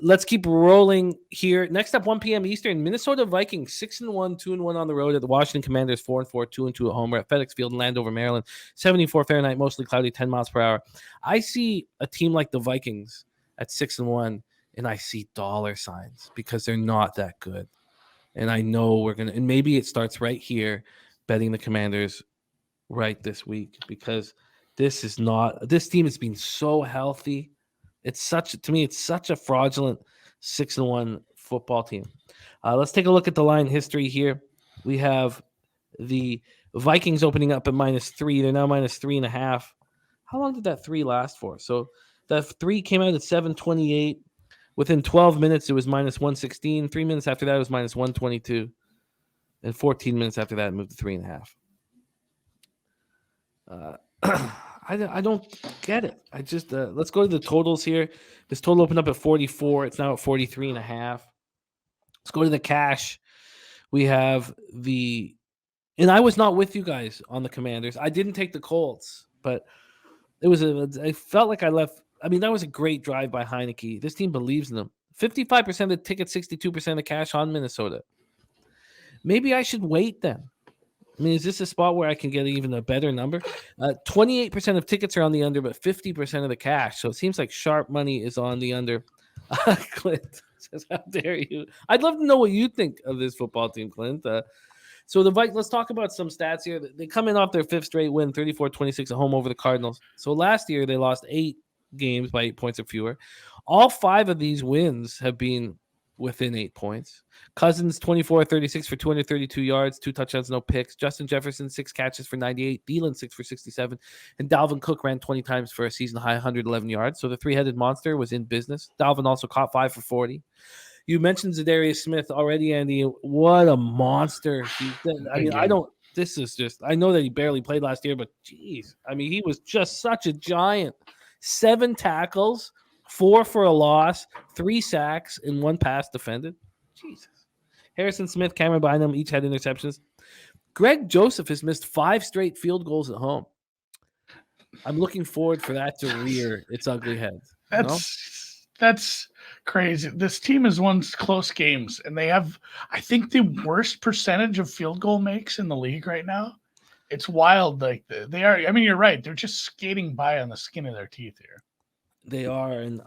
Let's keep rolling here. Next up, 1 p.m. Eastern, Minnesota Vikings 6-1, 2-1 on the road at the Washington Commanders, 4-4, 2-2 at home. We're at FedEx Field in Landover, Maryland. 74 Fahrenheit, mostly cloudy, 10 miles per hour. I see a team like the Vikings at 6-1, and I see dollar signs because they're not that good. And I know we're gonna, and maybe it starts right here, betting the Commanders right this week, because this team has been so healthy. It's such a fraudulent 6-1 football team. Let's take a look at the line history here. We have the Vikings opening up at -3. They're now -3.5. How long did that 3 last for? So that 3 came out at 7:28. Within 12 minutes, it was -116. 3 minutes after that, it was -122. And 14 minutes after that, it moved to 3.5. I don't get it. I just let's go to the totals here. This total opened up at 44. It's now at 43.5. Let's go to the cash. We have and I was not with you guys on the Commanders. I didn't take the Colts, but I felt like I left. I mean, that was a great drive by Heineke. This team believes in them. 55% of the tickets, 62% of the cash on Minnesota. Maybe I should wait then. I mean, is this a spot where I can get even a better number? 28% of tickets are on the under, but 50% of the cash. So it seems like sharp money is on the under. Clint says, how dare you? I'd love to know what you think of this football team, Clint. So the Vikings, let's talk about some stats here. They come in off their 5th straight win, 34-26 at home over the Cardinals. So last year they lost 8 games by 8 points or fewer. All 5 of these wins have been within 8 points. Cousins 24-36 for 232 yards, 2 touchdowns, no picks. Justin Jefferson 6 catches for 98, Thielen 6 for 67, and Dalvin Cook ran 20 times for a season high 111 yards. So the 3-headed monster was in business. Dalvin also caught 5 for 40. You mentioned Zadarius Smith already, Andy. What a monster! I know that he barely played last year, but geez, I mean, he was just such a giant. 7 tackles, 4 for a loss, 3 sacks, and 1 pass defended. Jesus. Harrison Smith, Cameron behind them, each had interceptions. Greg Joseph has missed 5 straight field goals at home. I'm looking forward for that to rear its ugly head. That's crazy. This team has won close games, and they have, I think, the worst percentage of field goal makes in the league right now. It's wild. Like they are. I mean, you're right. They're just skating by on the skin of their teeth here. They are, and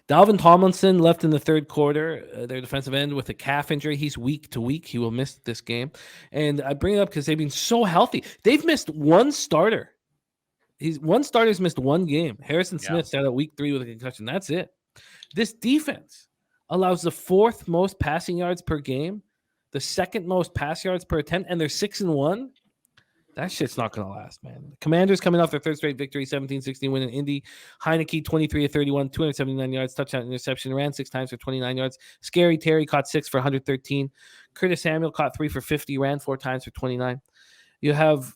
Dalvin Tomlinson left in the 3rd quarter, their defensive end, with a calf injury. He's week to week. He will miss this game. And I bring it up because they've been so healthy. They've missed 1 starter. One starter's missed 1 game. Harrison Smith started out week 3 with a concussion. That's it. This defense allows the 4th most passing yards per game, the 2nd most pass yards per attempt, and they're 6-1. That shit's not going to last, man. The Commanders coming off their 3rd straight victory, 17-16 win in Indy. Heineke, 23-31, 279 yards, touchdown, interception, ran 6 times for 29 yards. Scary Terry caught 6 for 113. Curtis Samuel caught 3 for 50, ran 4 times for 29. You have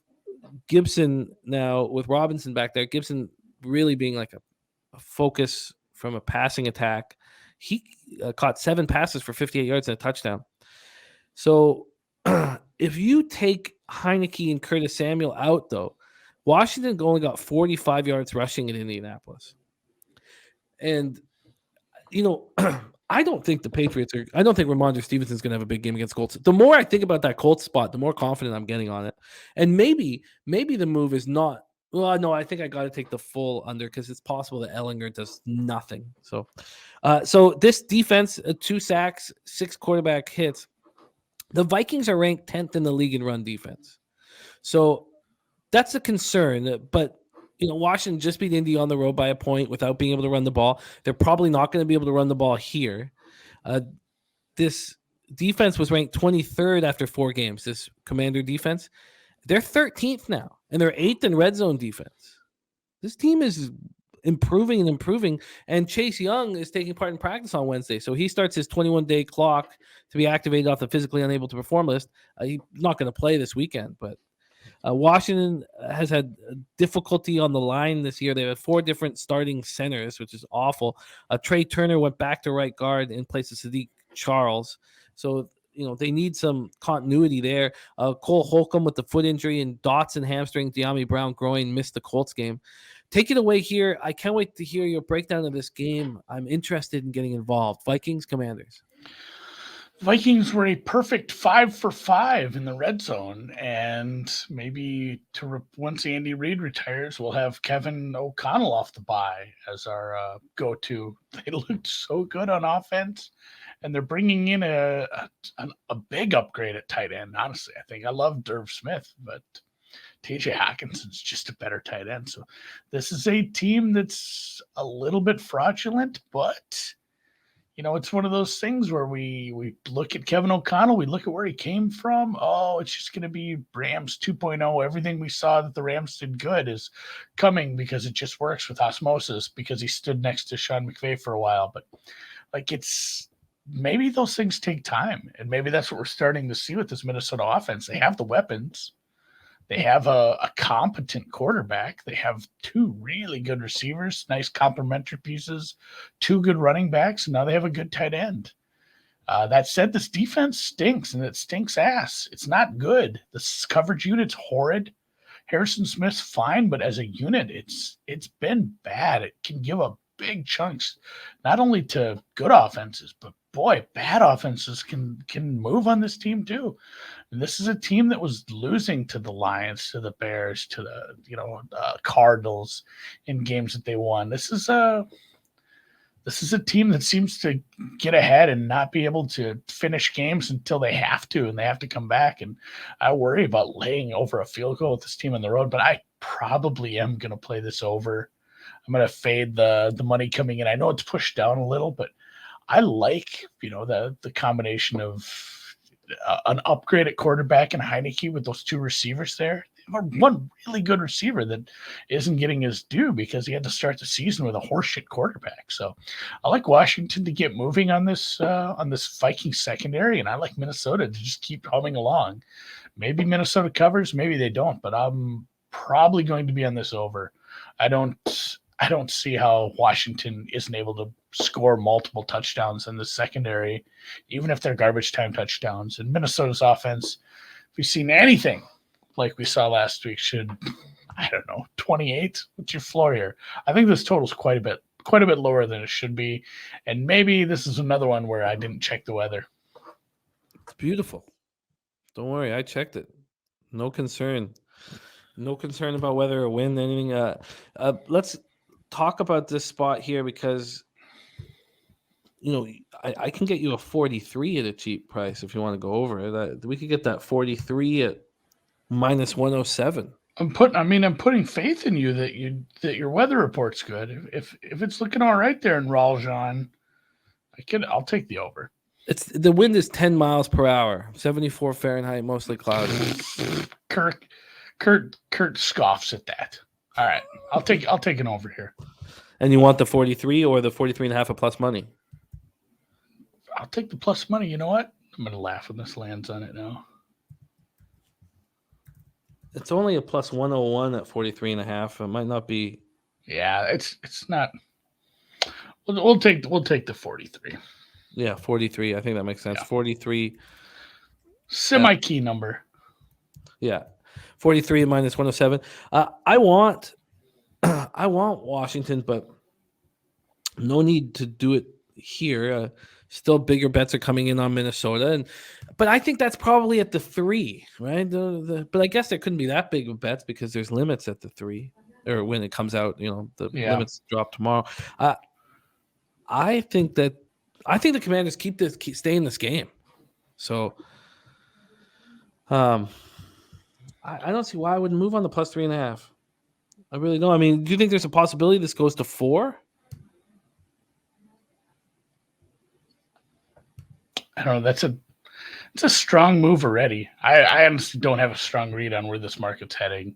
Gibson now with Robinson back there. Gibson really being like a focus from a passing attack. He caught 7 passes for 58 yards and a touchdown. So if you take Heineke and Curtis Samuel out, though, Washington only got 45 yards rushing in Indianapolis. And, I don't think the Patriots are – I don't think Ramondre Stevenson's going to have a big game against Colts. The more I think about that Colts spot, the more confident I'm getting on it. And maybe the move is not – well, no, I think I got to take the full under because it's possible that Ellinger does nothing. So this defense, 2 sacks, 6 quarterback hits. The Vikings are ranked 10th in the league in run defense. So that's a concern. But, Washington just beat Indy on the road by a point without being able to run the ball. They're probably not going to be able to run the ball here. This defense was ranked 23rd after 4 games, this Commander defense. They're 13th now, and they're 8th in red zone defense. This team is improving, and Chase Young is taking part in practice on Wednesday. So he starts his 21-day clock to be activated off the physically unable to perform list. He's not going to play this weekend, but Washington has had difficulty on the line this year. They have 4 different starting centers, which is awful. Trey Turner went back to right guard in place of Sadiq Charles. So, they need some continuity there. Cole Holcomb with the foot injury and Dotson hamstring, De'Ami Brown groin missed the Colts game. take it away here. I can't wait to hear your breakdown of this game. I'm interested in getting involved. Vikings, Commanders. Vikings were a perfect 5 for 5 in the red zone, and maybe once Andy Reid retires, we'll have Kevin O'Connell off the bye as our go-to. They looked so good on offense, and they're bringing in a big upgrade at tight end. Honestly, I think I love Derv Smith, but TJ Hockenson's just a better tight end. So this is a team that's a little bit fraudulent, but it's one of those things where we look at Kevin O'Connell, we look at where he came from. Oh, it's just going to be Rams 2.0. Everything we saw that the Rams did good is coming because it just works with osmosis because he stood next to Sean McVay for a while. But maybe those things take time, and maybe that's what we're starting to see with this Minnesota offense. They have the weapons. They have a competent quarterback. They have 2 really good receivers, nice complementary pieces, 2 good running backs, and now they have a good tight end. That said, this defense stinks, and it stinks ass. It's not good. The coverage unit's horrid. Harrison Smith's fine, but as a unit, it's been bad. It can give up big chunks, not only to good offenses, but boy, bad offenses can move on this team too. And this is a team that was losing to the Lions, to the Bears, to the Cardinals in games that they won. This is a team that seems to get ahead and not be able to finish games until they have to, and they have to come back. And I worry about laying over a field goal with this team on the road, but I probably am going to play this over. I'm going to fade the money coming in. I know it's pushed down a little, but I like, the combination of an upgrade at quarterback and Heineke with those 2 receivers there. They have one really good receiver that isn't getting his due because he had to start the season with a horseshit quarterback. So I like Washington to get moving on this Viking secondary, and I like Minnesota to just keep humming along. Maybe Minnesota covers, maybe they don't, but I'm probably going to be on this over. I don't see how Washington isn't able to score multiple touchdowns in the secondary, even if they're garbage time touchdowns. And Minnesota's offense, if we've seen anything like we saw last week, should, 28? What's your floor here? I think this total's quite a bit lower than it should be. And maybe this is another one where I didn't check the weather. It's beautiful. Don't worry, I checked it. No concern. No concern about whether or wind, anything. Let's talk about this spot here because I can get you a 43 at a cheap price if you want to go over. That we could get that 43 at minus 107. I'm putting faith in you that your weather report's good. If it's looking all right there in Raljan, I'll take the over. The wind is 10 miles per hour, 74 Fahrenheit, mostly cloudy. Kurt scoffs at that. All right, I'll take an over here. And you want the 43 or the 43.5 at plus money? I'll take the plus money. You know what? I'm going to laugh when this lands on it now. It's only a plus 101 at 43.5. It might not be. Yeah, it's not. We'll take the 43. Yeah, 43. I think that makes sense. Yeah. 43. Semi-key number. Yeah. 43 minus 107. I want Washington, but no need to do it here. Still bigger bets are coming in on Minnesota, but I think that's probably at the 3, right? But I guess there couldn't be that big of bets because there's limits at the 3, or when it comes out, limits drop tomorrow. I think the Commanders keep stay in this game. So, I don't see why I wouldn't move on the plus 3.5. I really don't. I mean, do you think there's a possibility this goes to 4? I don't know. It's a strong move already. I honestly don't have a strong read on where this market's heading.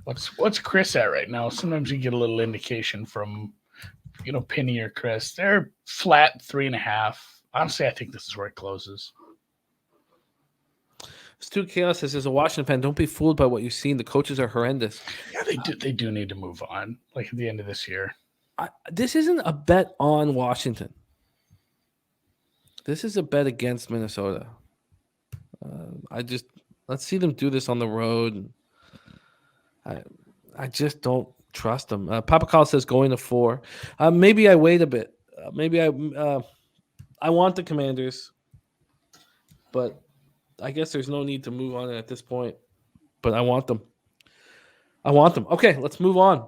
What's Chris at right now? Sometimes you get a little indication from, Penny or Chris. They're flat 3.5. Honestly, I think this is where it closes. Stu Chaos says, as a Washington fan, don't be fooled by what you've seen. The coaches are horrendous. Yeah, they do need to move on, like at the end of this year. This isn't a bet on Washington. This is a bet against Minnesota. Let's see them do this on the road. I just don't trust them. Papa Call says going to 4. Maybe I wait a bit. Maybe I want the Commanders, but I guess there's no need to move on it at this point. But I want them. Okay, let's move on.